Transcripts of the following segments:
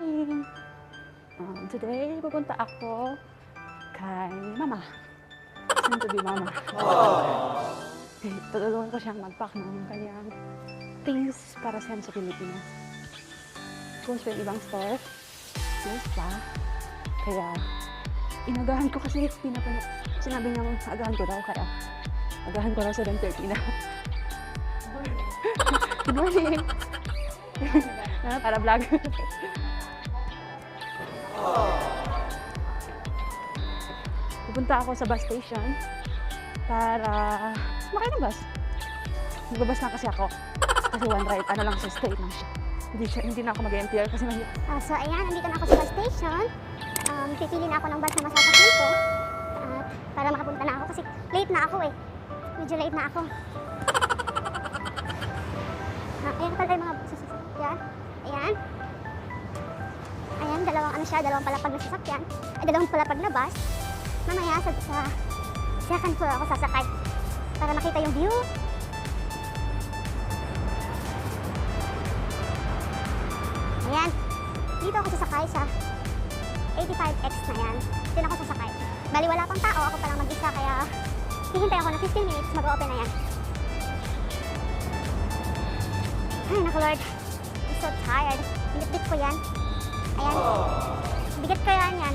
morning! Today, pupunta ako kay Mama. Soon to be Mama. Okay, tutulungan ko siyang mag-pack ng kanyang things para send sa Pilipinas. Kung sa ibang store, yes pa. Kaya, inagahan ko kasi sinabi niya agahan ko daw, kaya agahan ko daw 7:30 na. Good morning! Para vlog. Pupunta ako sa bus station para sumakay ng bus. Magbabas na kasi ako. Kasi one ride, lang siya, straight lang siya. Hindi na ako mag-MTR kasi mahirap. So ayan, nandito na ako sa bus station. Pipili na ako ng bus na masasakyan ko. Para makapunta na ako kasi late na ako eh. Medyo late na ako. Ayan pala yung mga sasakyan. Ayan. Ayan, dalawang palapag na sasakyan. Ay, dalawang palapag na bus. Mamaya sa second floor ako sasakay para makita yung view. Ayan. Dito ako sasakay sa 85X na yan. Dito ako sasakay. Bali wala pang tao, ako palang mag-isa kaya hihintay ako ng 15 minutes, mag-open na yan. Ay, naku Lord. I'm so tired. Binit-bit ko yan. Ayan. Bigat ko yan.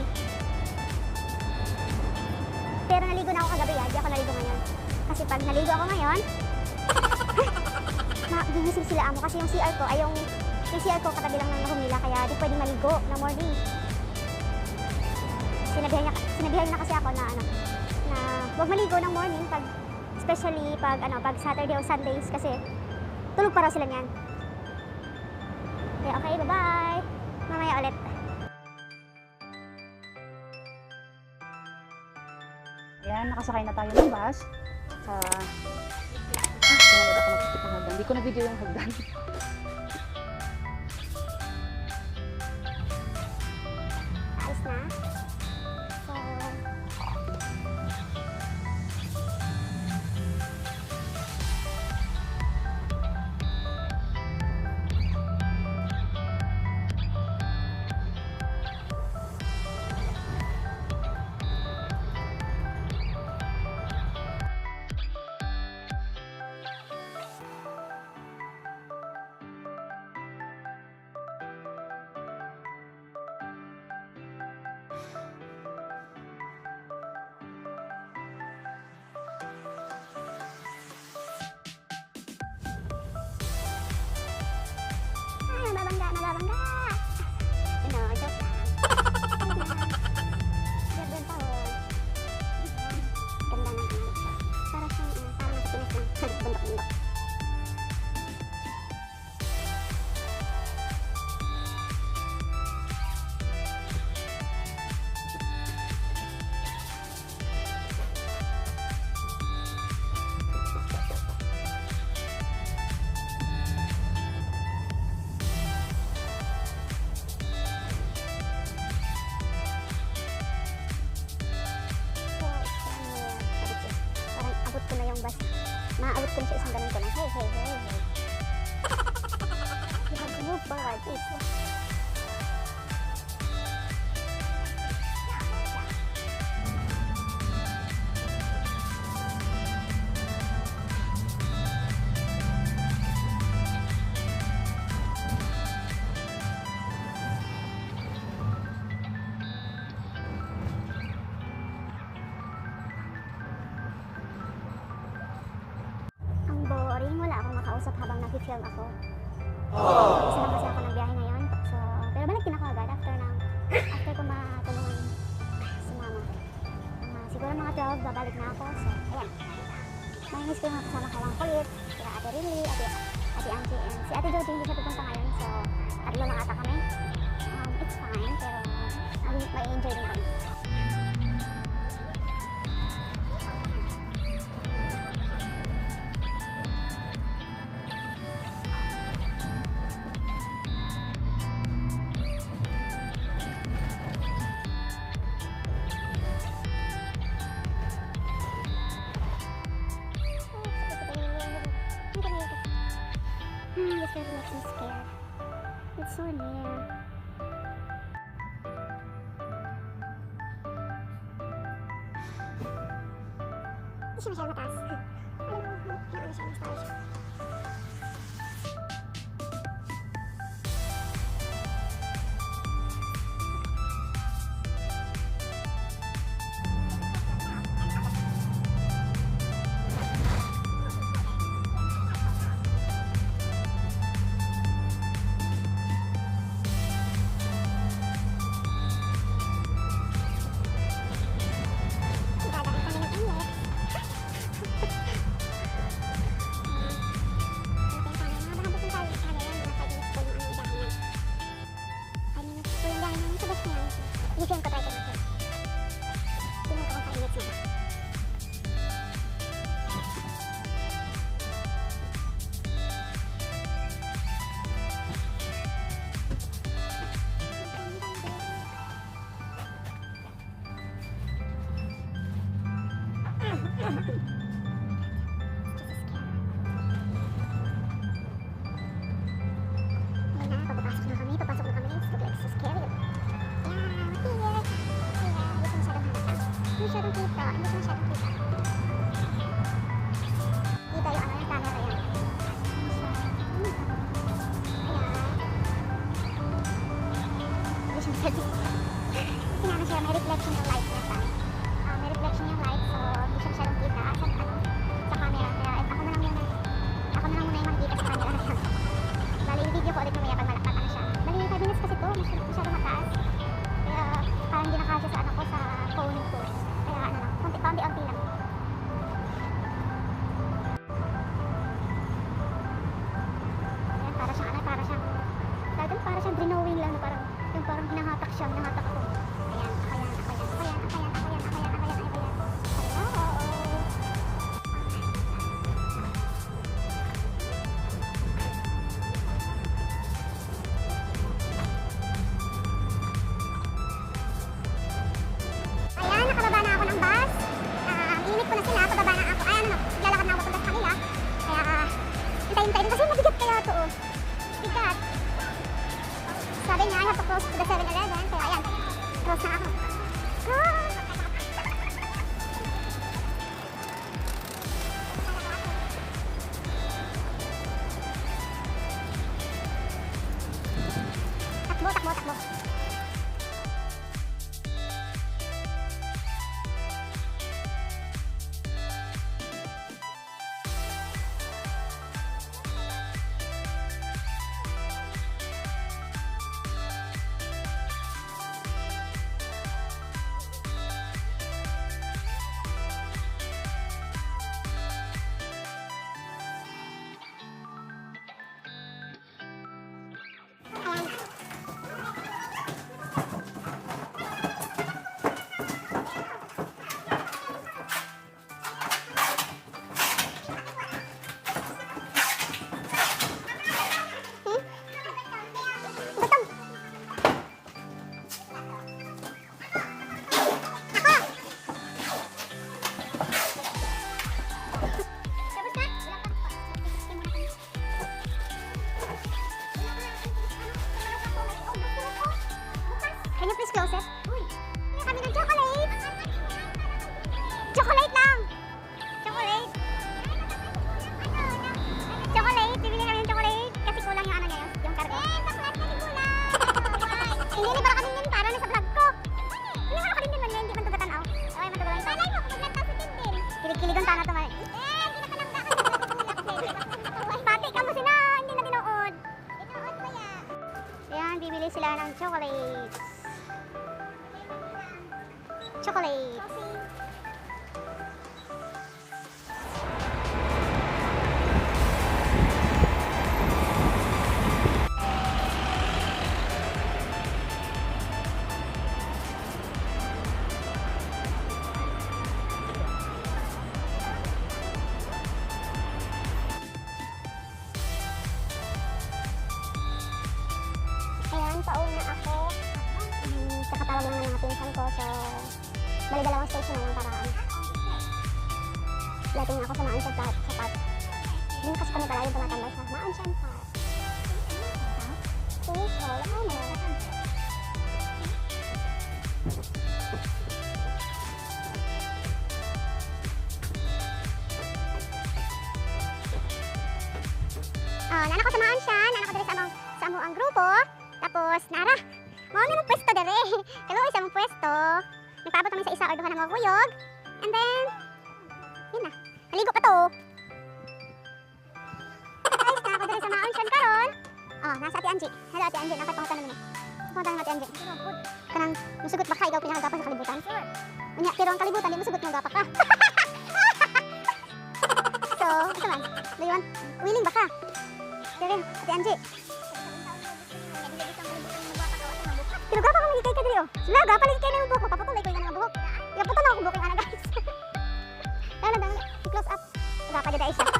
Pero naligo na ako kagabi, di ako naligo ngayon. Kasi pag naligo ako ngayon, gigising sila amo kasi yung CR ko ay yung CR ko katabi lang ng room nila kaya di pwedeng maligo na morning. Sinabihan na kasi ako na huwag maligo ng morning especially pag Saturday o Sundays kasi tulog pa raw sila niyan. Okay, bye-bye. Mamaya ulit. Ayan, nakasakay na tayo ng bus. Sinunod ako mag-skip ng hagdan. Hindi ko na-video yung hagdan. Ayos na. So, nababangga. Joke lang. Ganda pa oh. Ganda ng para sa Pinas ng bundok-bundok. Maabot ko na siya isang ganun ko lang. Hey. You have to move forward, please. Wala akong makausap habang nag-film ako. Isa lang kasi ako ng biyahe ngayon. So, pero balik din ako agad after ko matulungan si Mama. Siguro mga 12, babalik na ako. So, ayan. Mahingis ko yung mga kasama ko lang kulit. Sila Ate Rilly, Ate Angie, and si Ate Jody hindi siya pupunta ngayon. So, tatlo lang ata kami. It's fine, pero may enjoy din kami. This really makes me scared. It's so near. Hindi siya masyadong mataas. Alam mo, ano siya, mas tayo siya. Dadaan kami ng inlet. I-film ko try ko natin. Tingnan ko kung 5 minutes na ba. Ayun na, papapasok na kami. Papasok na kami. It's like so scary. Hindi masyadong kita. Hindi masyadong kita. Kita yung ano yung camera yan. Ayan. Hindi siya masyadong. Kasi nga siya, may reflection yung light niya sa may reflection yung light, so hindi siya masyadong kita sa camera. Kaya ako na lang muna yung makikita sa camera. Bali, yung video ko ulit mamaya pag malakpat na siya. Bali, 5 minutes kasi to, masyadong mataas. Kaya parang hindi nakasya sa ano ko, sa phone ko. Kaya ano lang, konti-konti lang. Ayan, para siyang drawing lang na parang, yung parang hinahatak siya, hinahatak ako. Ayan, ako yan. Hello! Ayan, nakababa na ako ng bus. Iinit ko na sila, pababa na ako. Ayan, lalakad na ako papunta sa kanila. Kaya, hintayin kasi mabigat kaya ito. Bigat. Sabi niya, I have to close to the 7-Eleven. Kaya ayan, close na ako. Takbo. Gutom. Tapos na? Can you please close it? Kaya kami ng chocolate! Chocolate lang! Chocolate! Chocolate! Bibili kami ng chocolate kasi kulang yung ano niya, yung kargo. Baklat kasi kulang! Hindi para kami din para nasa vlog ko. Hindi para kami din man, hindi man tugatanaw. Okay, matulungan ko. Malay mo, kapag nagtasitin din. Kilig-kiligan sana ito man. Hindi na panangga kasi matulak. Pati ka mo sila, hindi na tinood. Tinood ba yan? Ayan, bibili sila ng chocolates. Chocolate. Ayan, pauna ako. Kakatawag lang ng mga pinsan ko, so bali dalawang station na lang para dating ako sa Maansan Park. Hindi na kasi kami pala yung tumatambay sa Maansan Park. So, Anak ko samaon siya, anak ko diri sa amo ang grupo. Tapos nara. Mao ni mong pwesto diri. Kaluoy sa mong pwesto. Nagpaabot kami sa isa or duha na mga kuyog. And then yun na. Naligo pa to. Guys, na ako diri sa maon siya karon. Oh, nasa Ate Angie. Hello Ate Angie, nakapangutanan mo. Pangutan mo Ate Angie. Kanang musugot ba ka ikaw pinakagapan sa kalibutan? Unya, pero ang kalibutan di musugot mo gapak ka. So, ito man. Do you want willing ba ka? Dere, Ate Angie. Pinagapa ka magigay ka diri oh. Sila, gapalig kayo na yung buhok mo. Papatuloy ko yung mga buhok. Ipaputol na ako buhok yung anak guys. Kaya na, close up. Gapa dada isa.